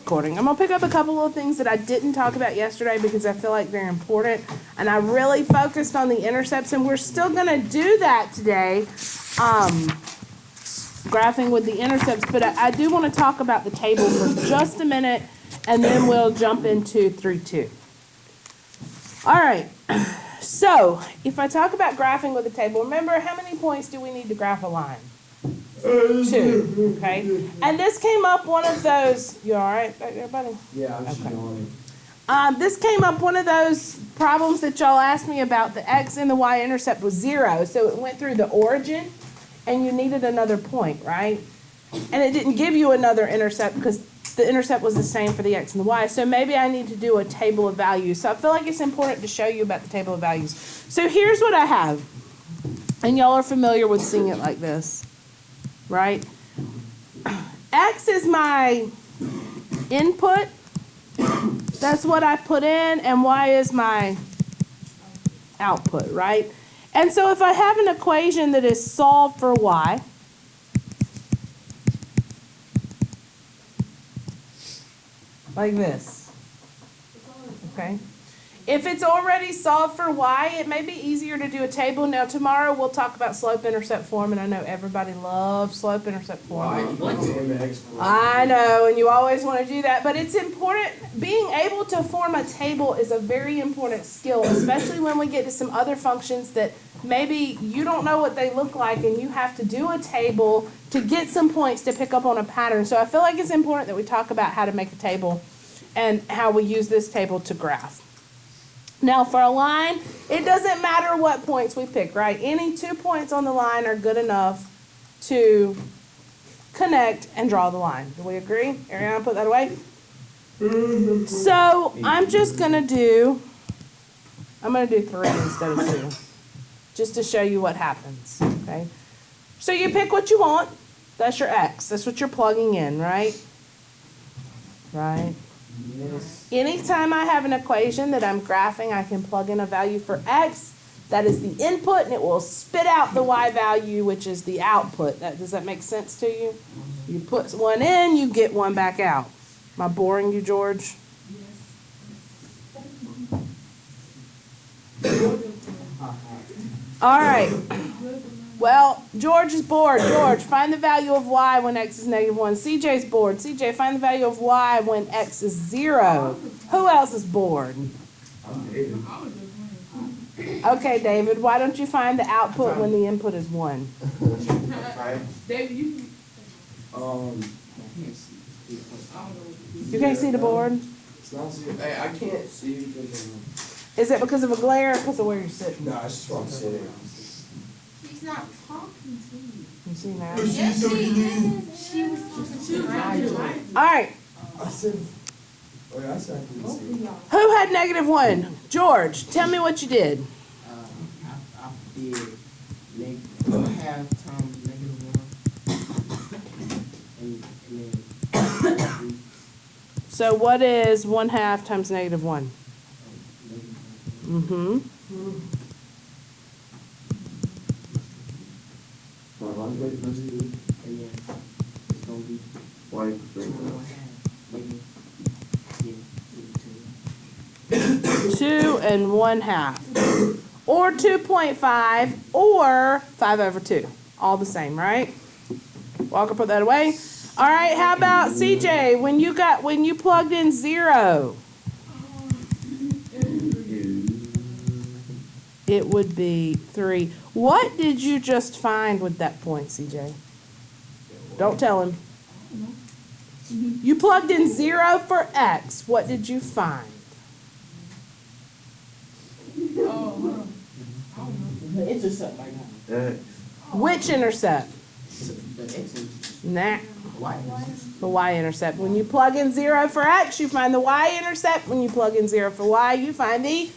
recording. I'm going to pick up a couple of things that I didn't talk about yesterday because I feel like they're important. And I really focused on the intercepts, and we're still going to do that today, graphing with the intercepts. But I do want to talk about the table for just a minute, and then we'll jump into 3-2. All right. So if I talk about graphing with a table, remember how many points do we need to graph a line? 2, okay? And this came up one of those, you all right back there, buddy? Yeah, I'm just yawning. This came up one of those problems that y'all asked me about. The X and the Y-intercept was 0, so it went through the origin, and you needed another point, right? And it didn't give you another intercept because the intercept was the same for the X and the Y, so maybe I need to do a table of values. So I feel like it's important to show you about the table of values. So here's what I have, and y'all are familiar with seeing it like this. Right? X is my input. That's what I put in, and Y is my output, right? And so if I have an equation that is solved for Y, like this, okay? If it's already solved for Y, it may be easier to do a table. Now, tomorrow we'll talk about slope-intercept form, and I know everybody loves slope-intercept form. I know, and you always want to do that, but it's important. Being able to form a table is a very important skill, especially when we get to some other functions that maybe you don't know what they look like, and you have to do a table to get some points to pick up on a pattern. So I feel like it's important that we talk about how to make a table and how we use this table to graph. Now, for a line, it doesn't matter what points we pick, right? Any 2 points on the line are good enough to connect and draw the line. Do we agree? Ariana, put that away. So I'm just going to do 3 instead of 2, just to show you what happens, okay? So you pick what you want. That's your X. That's what you're plugging in, right? Right? Yes. Anytime I have an equation that I'm graphing, I can plug in a value for X. That is the input, and it will spit out the Y value, which is the output. Does that make sense to you? You put one in, you get one back out. Am I boring you, George? All right. Well, George is bored. George, find the value of Y when X is -1. CJ's bored. CJ, find the value of Y when X is 0. Who else is bored? Okay, David, why don't you find the output when the input is 1? David, you can't see the board? Hey, I can't see because Is it because of a glare or because of where you're sitting? no, it's just where I'm sitting. She's not talking to you. You see now? Yes, she is. She was talking to you. All right. I said, I said I couldn't see. Who had -1? George, tell me what you did. I did -1/2 times -1. And then So what is 1/2 times -1? Mm-hmm. and then it's gonna be 2 and 1/2. Or 2.5 or 5/2. All the same, right? Walker, put that away. All right, how about CJ? When you plugged in 0, it would be 3. What did you just find with that point, CJ? Don't tell him. You plugged in 0 for X. What did you find? the intercept right now. Which intercept? The X-Intercept. Nah. Y-Intercept. The Y-intercept. When you plug in 0 for X, you find the Y-intercept. When you plug in 0 for Y, you find the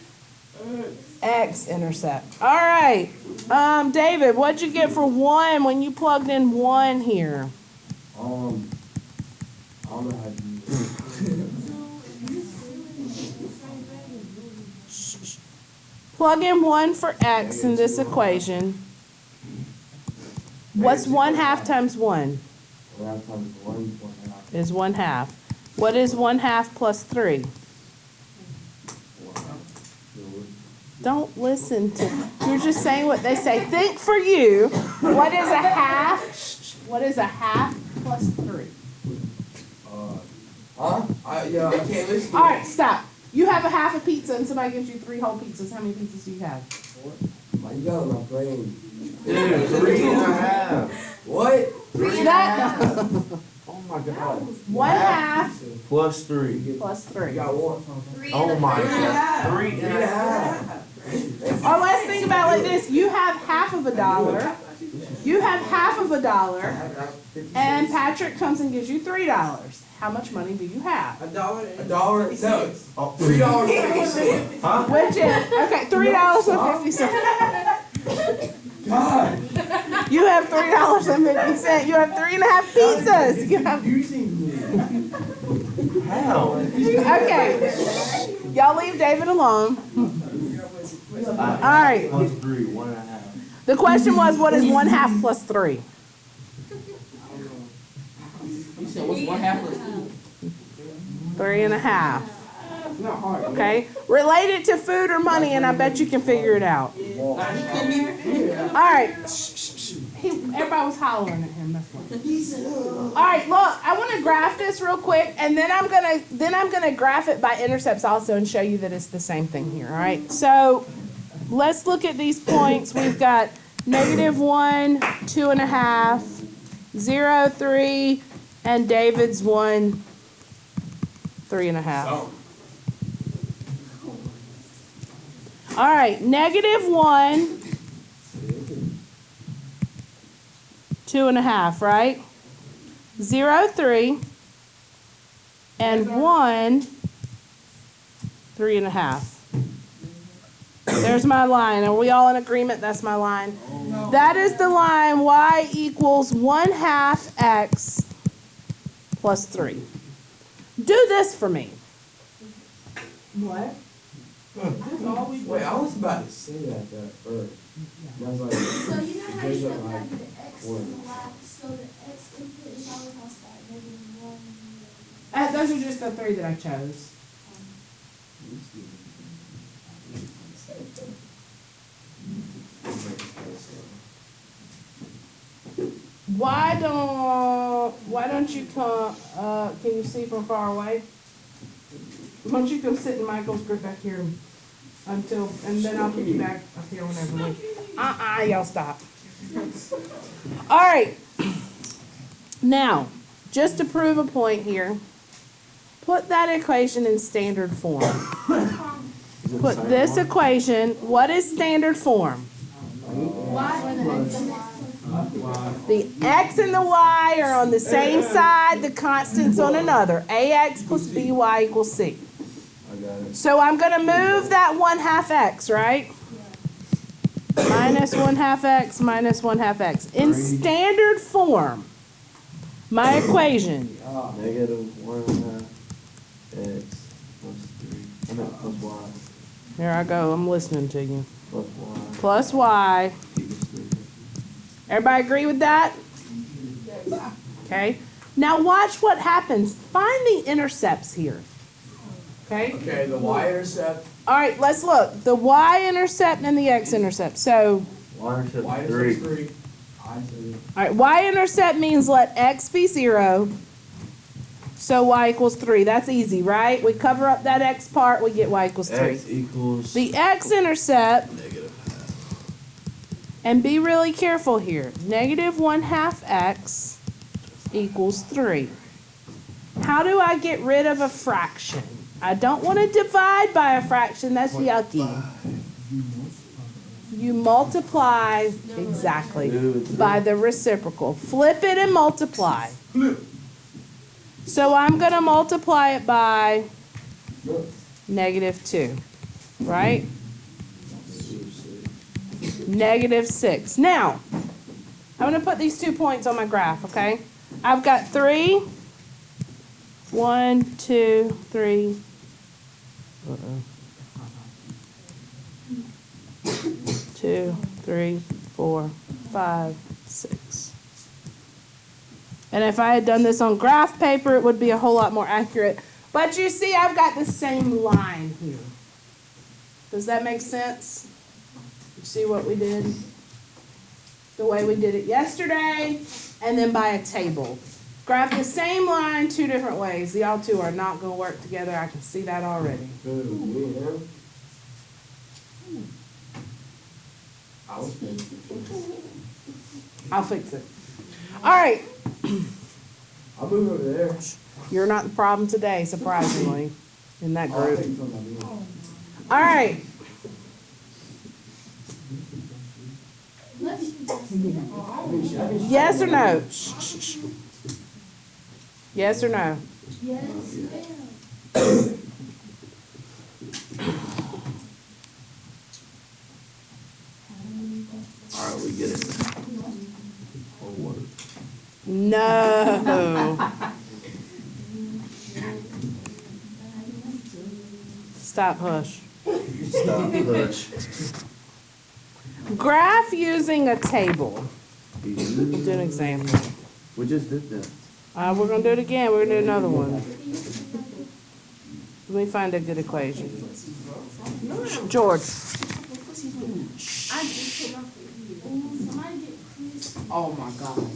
X-intercept. All right. David, what'd you get for 1 when you plugged in 1 here? I don't know how to do Plug in 1 for X in this equation. What's 1/2 times 1? 1/2 times 1 is 1/2. Is 1/2. What is 1/2 plus 3? Don't listen to, you're just saying what they say. Think for you. What is a half? What is a half plus 3? Huh? Yeah, I can't listen. All right, stop. You have a half a pizza and somebody gives you 3 whole pizzas. How many pizzas do you have? Man, you got on my brain. Dude, 3.5. What? That, Oh my god. 1/2 Plus 3. plus 3. You got one. Oh my god. 3.5. Or let's think about it like this. You have half of a dollar. You have half of a dollar. And Patrick comes and gives you $3. How much money do you have? A dollar? No, $3.50. Huh? Which is, okay, $3.50. God. You have $3.50. You have 3.5 pizzas. You have, Using me. How? okay. Y'all leave David alone. All right. Plus 3, 1.5. The question was, what is 1/2 plus 3? You said what's 1/2 plus 2? 3.5. It's not hard. Okay. Relate it to food or money, and I bet you can figure it out. All right. Everybody was hollering at him. That's why. All right. Look, I want to graph this real quick, and then I'm gonna graph it by intercepts also, and show you that it's the same thing here. All right. So let's look at these points. We've got -1, 2.5, 0, 3, and David's 1, 3.5. All right, -1, 2.5, right? 0, 3, and 1, 3.5. There's my line. Are we all in agreement? That's my line. That is the line y equals 1/2 x plus 3. Do this for me. What? Wait, I was about to say that first. I was like, So you know how you there's a subtract like, the x and the y, so the x input is always on start -1. Those are just the 3 that I chose. Why don't you come, can you see from far away? Why don't you come sit in Michael's group back here and then I'll put you back up here whenever we, y'all stop. All right. Now, just to prove a point here, put that equation in standard form. Put this equation, what is standard form? The x and the y are on the same side, the constant's on another. Ax plus by equals c. I got it. So I'm going to move that 1/2 x, right? Minus 1/2 x minus 1/2 x. In standard form, my equation. -1.5 x plus 3. I mean, plus y. Here I go, I'm listening to you. Plus y. Plus y. Equals 3. Everybody agree with that? Okay. Now watch what happens. Find the intercepts here. Okay? Okay, the Y-intercept. All right, let's look. The Y-intercept and the X-intercept. So, Y-intercept Y-intercept 3. 3. I said all right, Y-intercept means let X be 0. So Y equals 3. That's easy, right? We cover up that X part, we get Y equals 3. X equals The X-intercept, -1/2. and be really careful here, -1/2 x equals 3. How do I get rid of a fraction? I don't want to divide by a fraction, that's yucky. You multiply, exactly, by the reciprocal. Flip it and multiply. So I'm going to multiply it by -2, right? -6. Now, I'm going to put these 2 points on my graph, okay? I've got 3. 1, 2, 3. 2, 3, 4, 5, 6. And if I had done this on graph paper, it would be a whole lot more accurate. But you see, I've got the same line here. Does that make sense? You see what we did? The way we did it yesterday, and then by a table. Graph the same line two different ways. Y'all two are not going to work together. I can see that already. I'll fix it. All right. I'll move over there. You're not the problem today, surprisingly, in that I'll group. take some of you. All right. Yes or no? Shh, shh, shh. Yes or no? Yes, ma'am. Alright, we get it. Or what? No. Stop, hush. Stop, push. Graph using a table. We'll do an example. We just did that. We're going to do it again. We're going to do another one. Let me find a good equation. George. Oh my God.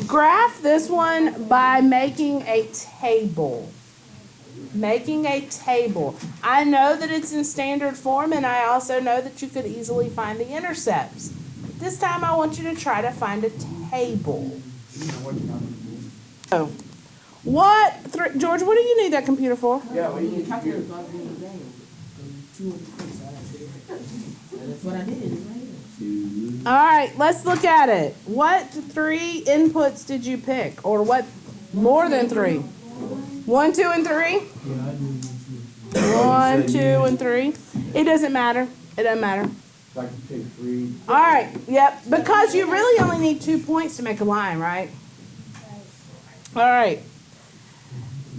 Graph this one by making a table. Making a table. I know that it's in standard form, and I also know that you could easily find the intercepts. This time I want you to try to find a table. So, George, what do you need that computer for? Yeah, what do you need? Calculator's got to be in the game. 2 of the points I did. That's what I did. Right? All right, let's look at it. What 3 inputs did you pick? Or what more than 3? 1, 2, and 3? 1, 2, and 3. It doesn't matter. It doesn't matter. So I can pick 3. All right, yep, because you really only need 2 points to make a line, right? All right.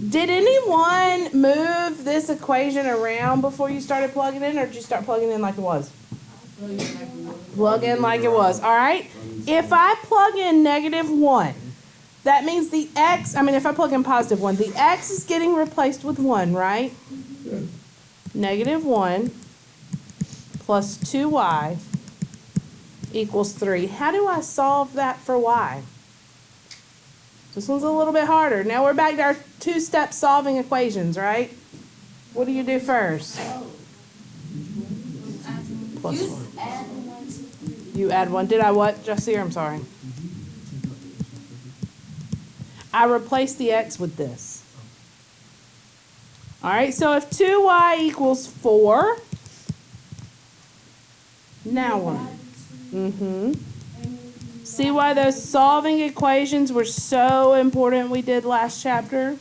Did anyone move this equation around before you started plugging in, or did you start plugging in like it was? Plug in like it was. All right. If I plug in -1, that means the x, if I plug in +1, the x is getting replaced with 1, right? -1 plus 2y equals 3. How do I solve that for y? This one's a little bit harder. Now we're back to our 2-step solving equations, right? What do you do first? Plus 1. Add 1 to 3. You add 1. Did I what, Jesse? I'm sorry. I replaced the x with this. All right, so if 2y equals 4, now what? See why those solving equations were so important we did last chapter?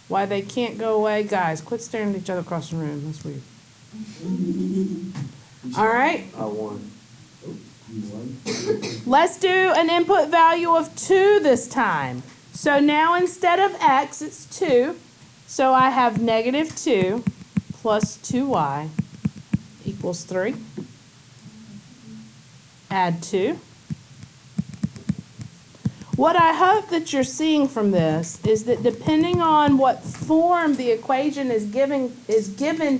Why they can't go away? Guys, quit staring at each other across the room. That's weird. All right. I won. Let's do an input value of 2 this time. So now instead of x, it's 2. So I have -2 plus 2y equals 3. Add 2. What I hope that you're seeing from this is that depending on what form the equation is given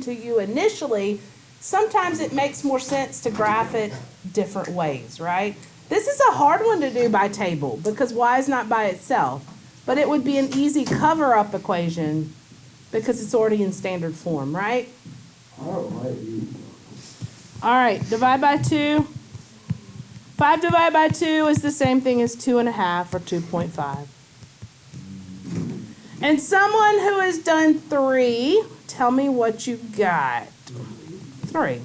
to you initially, sometimes it makes more sense to graph it different ways, right? This is a hard one to do by table because y is not by itself, but it would be an easy cover-up equation because it's already in standard form, right? I don't like you. All right, divide by 2. 5 divided by 2 is the same thing as 2.5 or 2.5. And someone who has done 3, tell me what you got. 3.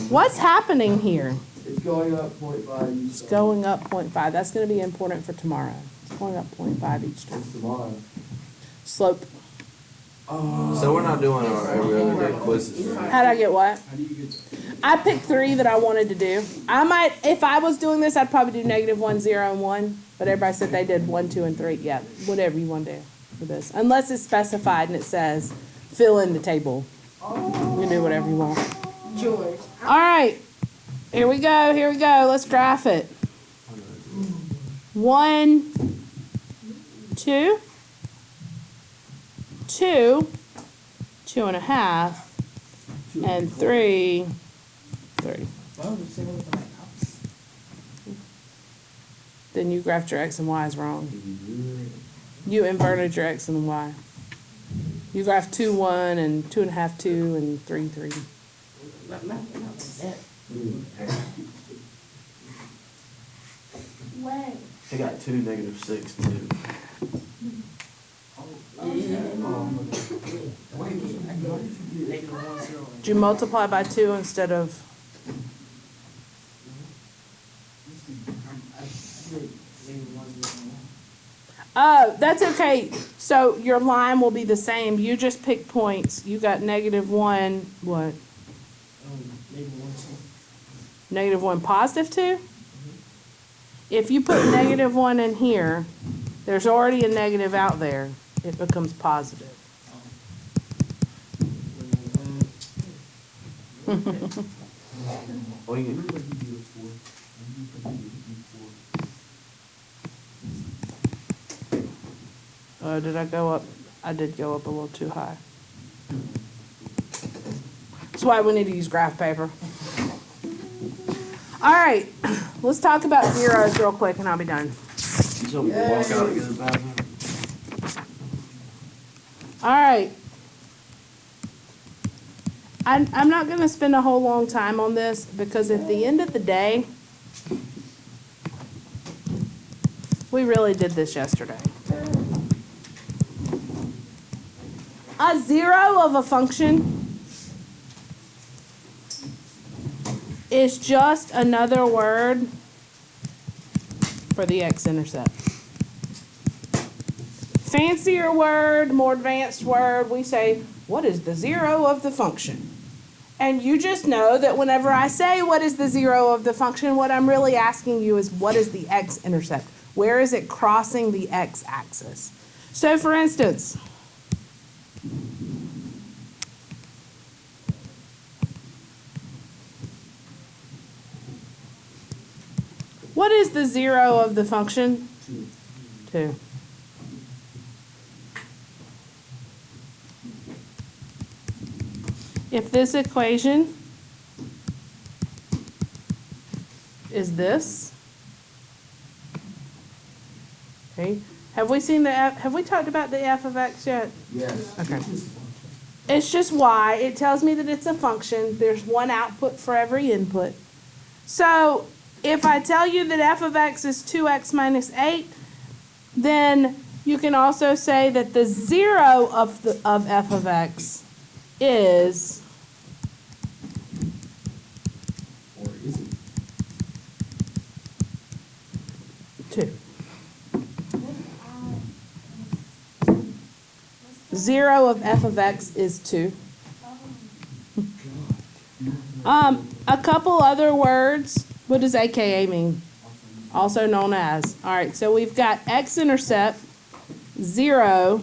What's happening here? It's going up 0.5. It's going up 0.5. That's going to be important for tomorrow. It's going up 0.5 each time. It's tomorrow. Slope. So we're not doing our every other day quizzes, right? How'd I get what? I picked 3 that I wanted to do. I might, if I was doing this, I'd probably do -1, 0, and 1. But everybody said they did 1, 2, and 3. Yeah, whatever you want to do for this. Unless it's specified and it says fill in the table. You can do whatever you want. George. All right. Here we go, let's graph it. 1, 2, 2, 2.5, and 3, 3. Why would you say it like opposite? Then you graphed your X and Y's wrong. You inverted your X and Y. You graphed 2, 1, and 2.5, 2, and 3, 3. Not that. Wait. I got 2, -6, too. Did you multiply by 2 instead of? Oh, that's okay. So your line will be the same. You just pick points. You got -1, what? -1, +2? If you put -1 in here, there's already a negative out there. It becomes positive. Well, you can, Did I go up? I did go up a little too high. That's why we need to use graph paper. All right, let's talk about zeros real quick and I'll be done. so we can walk out and get a bathroom. All right. I'm not going to spend a whole long time on this because at the end of the day, we really did this yesterday. A zero of a function is just another word for the X-intercept. Fancier word, more advanced word, we say, what is the zero of the function? And you just know that whenever I say what is the zero of the function, what I'm really asking you is what is the X-intercept? Where is it crossing the X-axis? So for instance, what is the zero of the function? 2. If this equation is this, okay, have we seen the f? Have we talked about the f of x yet? Yes. Okay. It's just y. It tells me that it's a function. There's one output for every input. So if I tell you that f of x is 2x minus 8, then you can also say that the zero of f of x is, Or is it? 2. 0 of f of x is 2. A couple other words. What does AKA mean? Also known as. All right, so we've got X-intercept, 0.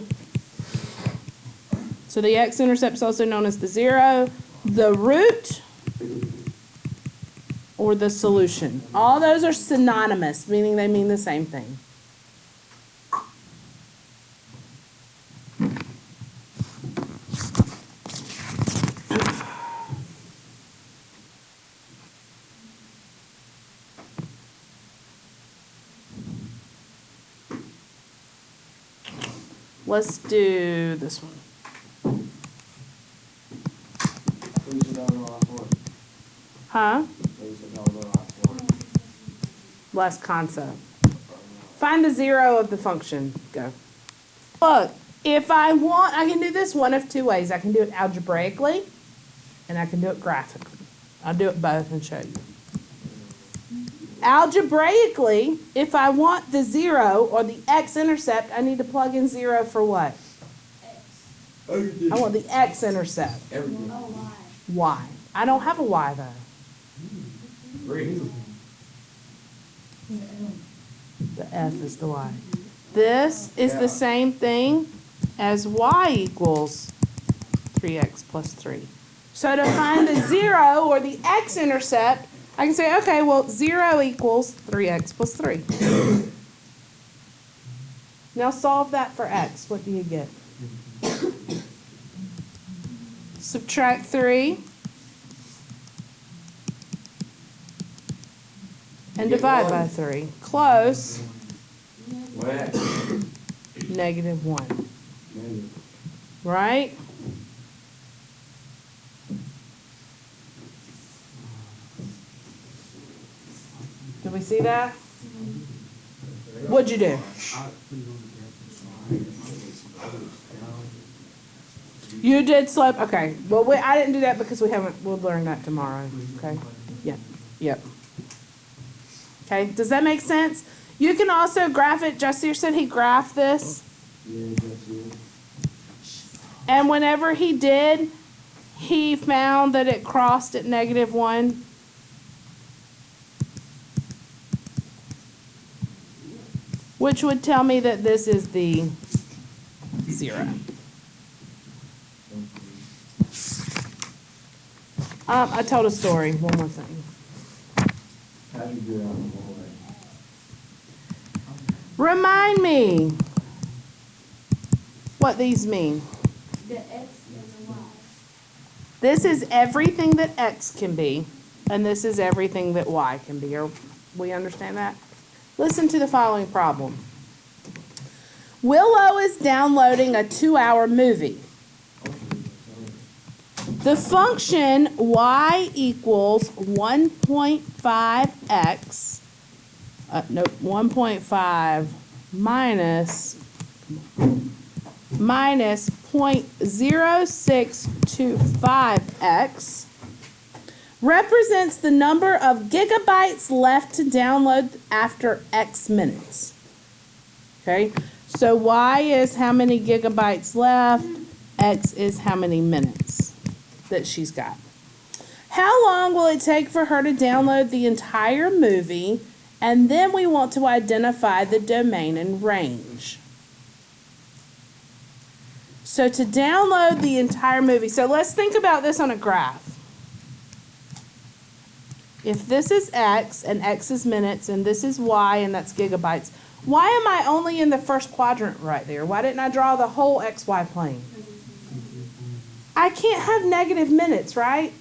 So the X-intercept is also known as the 0, the root, or the solution. All those are synonymous, meaning they mean the same thing. Let's do this one. Huh? Last concept. Find the 0 of the function. Go. Look, if I want, I can do this one of 2 ways. I can do it algebraically, and I can do it graphically. I'll do it both and show you. Algebraically, if I want the 0 or the X-intercept, I need to plug in 0 for what? X. I want the X-intercept. Everything. Oh, Y. Y. I don't have a Y though. Great. The F is the Y. This is the same thing as Y equals 3x plus 3. So to find the 0 or the X-intercept, I can say, okay, well, 0 equals 3x plus 3. Now solve that for x. What do you get? Subtract 3. And Get divide one. by 3. Close. Where? Negative 1. Negative. Right? Do we see that? What'd you do? You did slope. Okay. Well, I didn't do that because we'll learn that tomorrow. Okay. Yeah. Yep. Okay. Does that make sense? You can also graph it. Justier said he graphed this. Yeah, that's it. And whenever he did, he found that it crossed at negative 1. Which would tell me that this is the 0. I told a story. One more thing. How'd you do it on the hallway? Remind me what these mean. The X and the Y. This is everything that X can be, and this is everything that Y can be. We understand that? Listen to the following problem. Willow is downloading a 2-hour movie. The function y equals 1.5x, 1.5 minus 0.0625x represents the number of gigabytes left to download after X minutes. Okay, so Y is how many gigabytes left, X is how many minutes that she's got. How long will it take for her to download the entire movie? And then we want to identify the domain and range. So to download the entire movie, so let's think about this on a graph. If this is X and X is minutes and this is Y and that's gigabytes, why am I only in the first quadrant right there? Why didn't I draw the whole XY plane? I can't have negative minutes, right?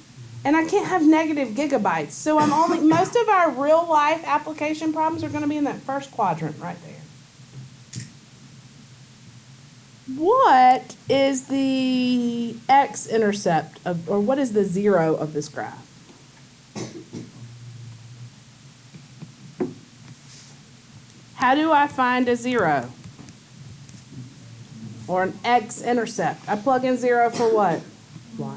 And I can't have negative gigabytes. So most of our real life application problems are going to be in that first quadrant right there. What is the X-Intercept or what is the 0 of this graph? How do I find a 0? Or an X-Intercept? I plug in 0 for what? Y.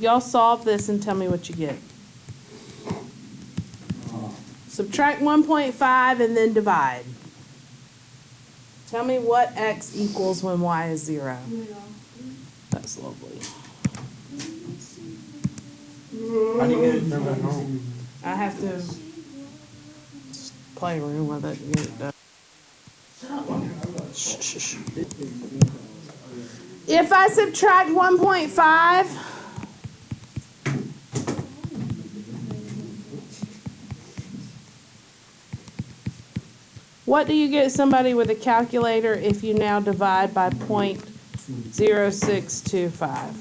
Y'all solve this and tell me what you get. Subtract 1.5 and then divide. Tell me what X equals when Y is 0. That's lovely. How do you get it done at home? I have to play around with it and get it done. Shh. If I subtract 1.5, what do you get somebody with a calculator if you now divide by 0.0625?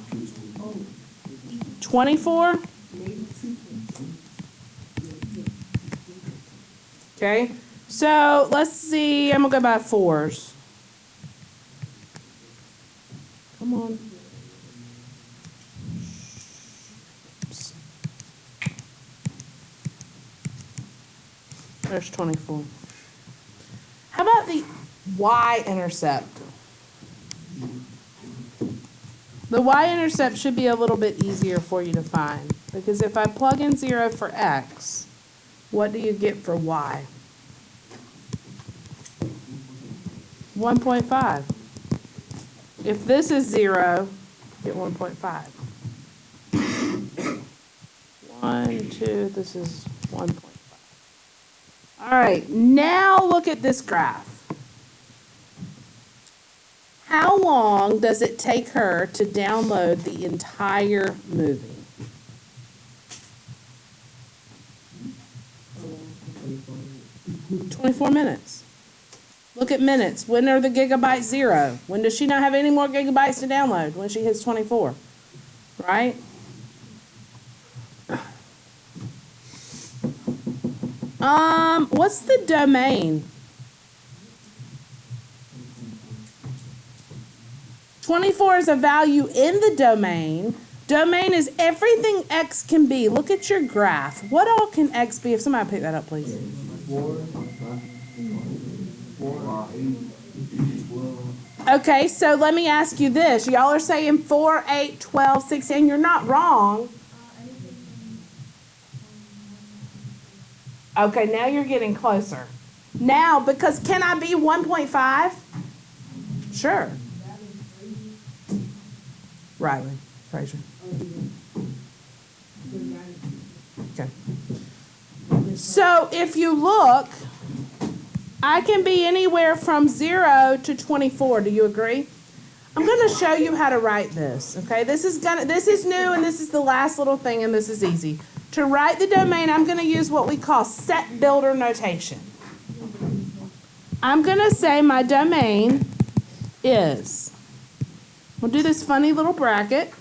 24? Okay, so let's see, I'm gonna go by 4s. Come on. There's 24. How about the Y-intercept? The Y-intercept should be a little bit easier for you to find because if I plug in 0 for X, what do you get for Y? 1.5. If this is 0, get 1.5. 1, 2, this is 1.5. All right, now look at this graph. How long does it take her to download the entire movie? 24 minutes. Look at minutes. When are the gigabytes 0? When does she not have any more gigabytes to download? When she hits 24, right? What's the domain? 24 is a value in the domain. Domain is everything X can be. Look at your graph. What all can X be? If somebody pick that up, please. 4, 8, 12. Okay, so let me ask you this. Y'all are saying 4, 8, 12, 16. You're not wrong. Okay, now you're getting closer. Now, because can I be 1.5? Sure. Riley, Fraser. Okay. So if you look, I can be anywhere from 0 to 24. Do you agree? I'm going to show you how to write this. Okay, this is new, and this is the last little thing, and this is easy. To write the domain, I'm going to use what we call set builder notation. I'm going to say my domain is. We'll do this funny little bracket.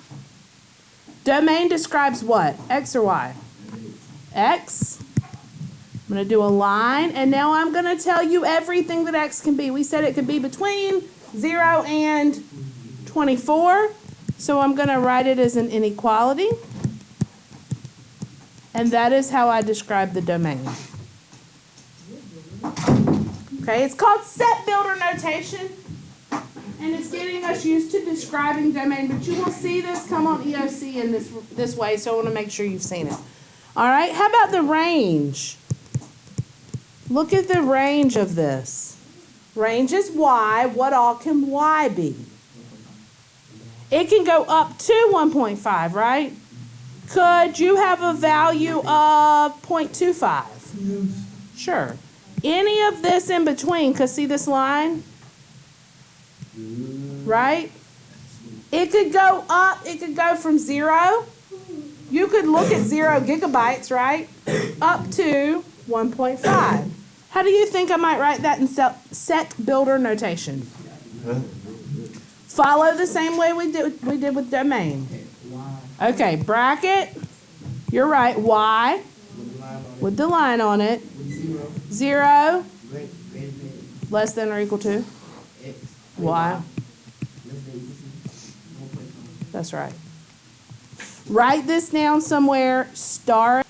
Domain describes what? X or Y? X. I'm going to do a line, and now I'm going to tell you everything that X can be. We said it could be between 0 and 24, so I'm going to write it as an inequality, and that is how I describe the domain. Okay, it's called set builder notation, and it's getting us used to describing domain, but you will see this come on EOC in this way, so I want to make sure you've seen it. All right, how about the range? Look at the range of this. Range is Y. What all can Y be? It can go up to 1.5, right? Could you have a value of 0.25? Sure. Any of this in between, because see this line? Right? It could go up. It could go from 0. You could look at 0 gigabytes, right? Up to 1.5. How do you think I might write that in set builder notation? Follow the same way we did with domain. Okay, bracket. You're right. Y with the line on it. 0 less than or equal to Y. That's right. Write this down somewhere. Star.